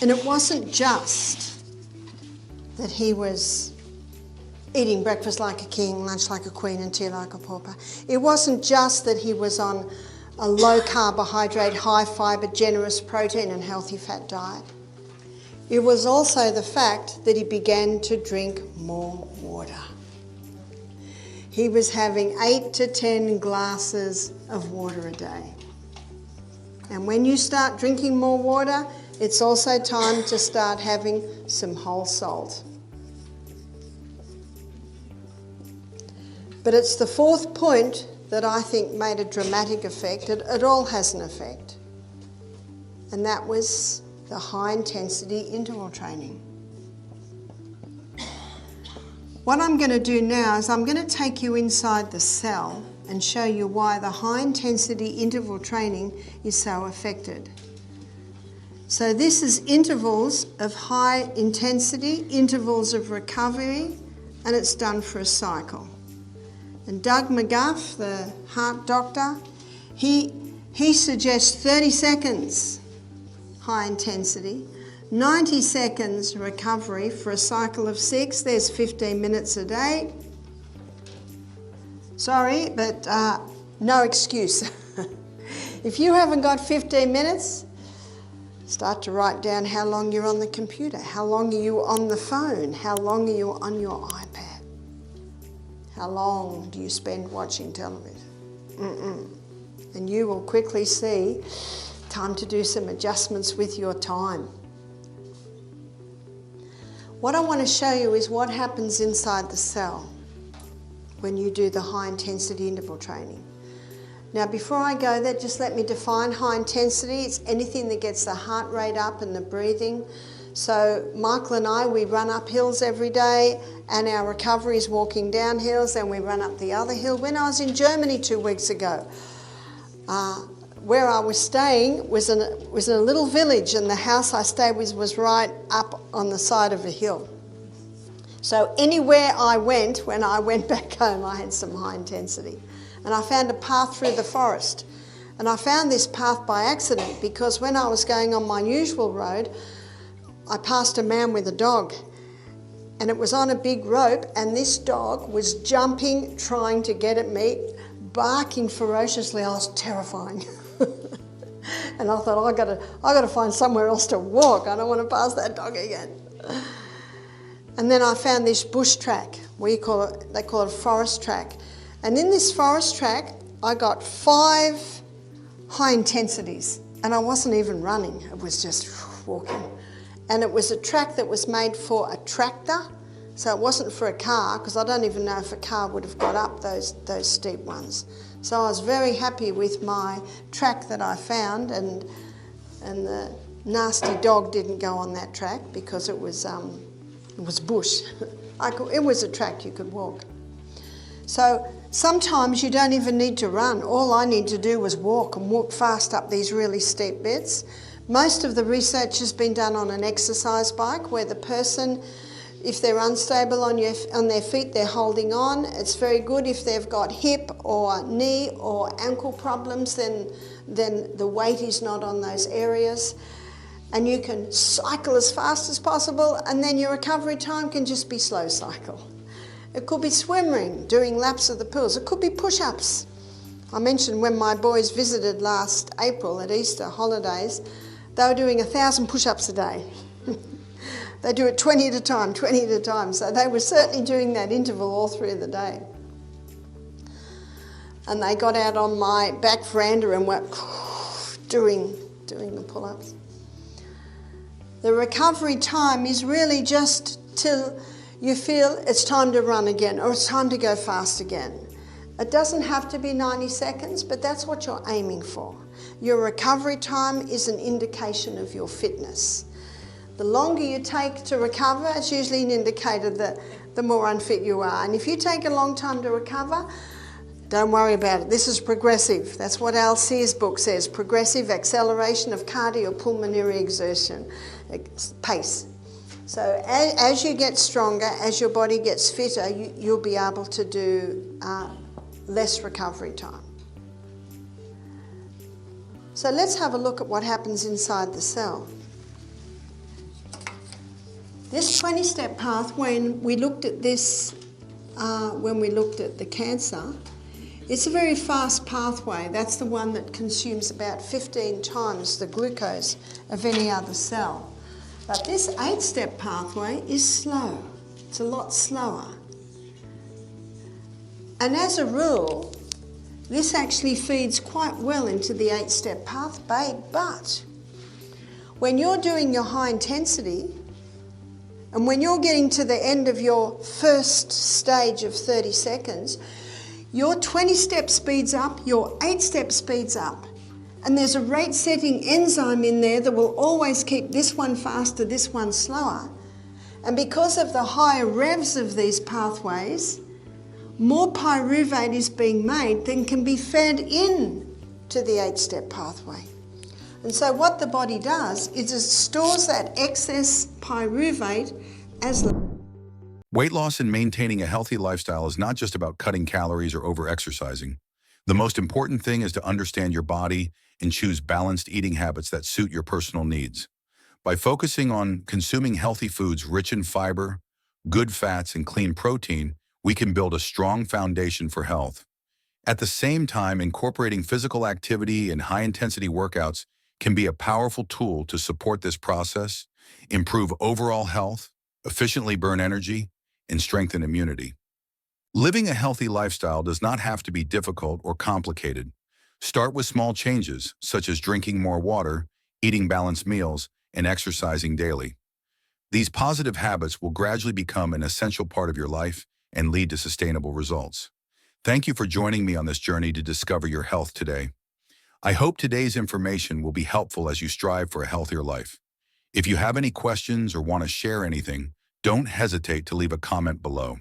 Speaker 1: And it wasn't just that he was eating breakfast like a king, lunch like a queen and tea like a pauper. It wasn't just that he was on a low carbohydrate, high fibre, generous protein and healthy fat diet. It was also the fact that he began to drink more water. He was having 8 to 10 glasses of water a day. And when you start drinking more water, it's also time to start having some whole salt. But it's the fourth point that I think made a dramatic effect. It all has an effect. And that was the high intensity interval training. What I'm going to do now is I'm going to take you inside the cell and show you why the high intensity interval training is so affected. So this is intervals of high intensity, intervals of recovery, and it's done for a cycle. And Doug McGuff, the heart doctor, he suggests 30 seconds high intensity, 90 seconds recovery for a cycle of 6. There's 15 minutes a day. Sorry, but no excuse. If you haven't got 15 minutes, start to write down how long you're on the computer, how long are you on the phone, how long are you on your iPad. How long do you spend watching television? And you will quickly see time to do some adjustments with your time. What I want to show you is what happens inside the cell when you do the high intensity interval training. Now before I go there, just let me define high intensity. It's anything that gets the heart rate up and the breathing. So Michael and I, we run up hills every day, and our recovery is walking down hills, and we run up the other hill. When I was in Germany 2 weeks ago, where I was staying was in a little village, and the house I stayed with was right up on the side of a hill. So anywhere I went, when I went back home, I had some high intensity. And I found a path through the forest. And I found this path by accident because when I was going on my usual road, I passed a man with a dog, and it was on a big rope, and this dog was jumping, trying to get at me, barking ferociously. I was terrifying. And I thought, I got to find somewhere else to walk. I don't want to pass that dog again. And then I found this bush track. They call it a forest track. And in this forest track, I got 5 high intensities, and I wasn't even running. It was just walking. And it was a track that was made for a tractor, so it wasn't for a car, because I don't even know if a car would have got up those steep ones. So I was very happy with my track that I found, and the nasty dog didn't go on that track because it was bush. It was a track you could walk. So sometimes you don't even need to run. All I need to do was walk, and walk fast up these really steep bits. Most of the research has been done on an exercise bike where the person, if they're unstable on their feet, they're holding on. It's very good if they've got hip or knee or ankle problems, then the weight is not on those areas. And you can cycle as fast as possible, and then your recovery time can just be slow cycle. It could be swimming, doing laps of the pools. It could be push-ups. I mentioned when my boys visited last April at Easter holidays, they were doing 1,000 push-ups a day. They do it 20 at a time, 20 at a time. So they were certainly doing that interval all through the day. And they got out on my back veranda and were doing the pull-ups. The recovery time is really just till you feel it's time to run again or it's time to go fast again. It doesn't have to be 90 seconds, but that's what you're aiming for. Your recovery time is an indication of your fitness. The longer you take to recover, it's usually an indicator that the more unfit you are. And if you take a long time to recover, don't worry about it. This is progressive. That's what Al Sear's book says, progressive acceleration of cardiopulmonary exertion, pace. So as you get stronger, as your body gets fitter, you'll be able to do less recovery time. So let's have a look at what happens inside the cell. This 20-step path, when we looked at this, when we looked at the cancer, it's a very fast pathway. That's the one that consumes about 15 times the glucose of any other cell. But this 8-step pathway is slow. It's a lot slower. And as a rule, this actually feeds quite well into the 8-step pathway, but when you're doing your high intensity, and when you're getting to the end of your first stage of 30 seconds, your 20-step speeds up, your 8-step speeds up. And there's a rate-setting enzyme in there that will always keep this one faster, this one slower. And because of the higher revs of these pathways, more pyruvate is being made than can be fed in to the 8-step pathway. And so what the body does is it stores that excess pyruvate as...
Speaker 2: Weight loss and maintaining a healthy lifestyle is not just about cutting calories or over-exercising. The most important thing is to understand your body and choose balanced eating habits that suit your personal needs. By focusing on consuming healthy foods rich in fiber, good fats, and clean protein, we can build a strong foundation for health. At the same time, incorporating physical activity and high-intensity workouts can be a powerful tool to support this process, improve overall health, efficiently burn energy, and strengthen immunity. Living a healthy lifestyle does not have to be difficult or complicated. Start with small changes, such as drinking more water, eating balanced meals, and exercising daily. These positive habits will gradually become an essential part of your life and lead to sustainable results. Thank you for joining me on this journey to discover your health today. I hope today's information will be helpful as you strive for a healthier life. If you have any questions or want to share anything, don't hesitate to leave a comment below.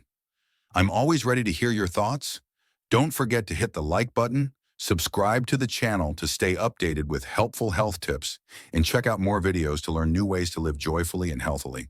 Speaker 2: I'm always ready to hear your thoughts. Don't forget to hit the like button, subscribe to the channel to stay updated with helpful health tips, and check out more videos to learn new ways to live joyfully and healthily.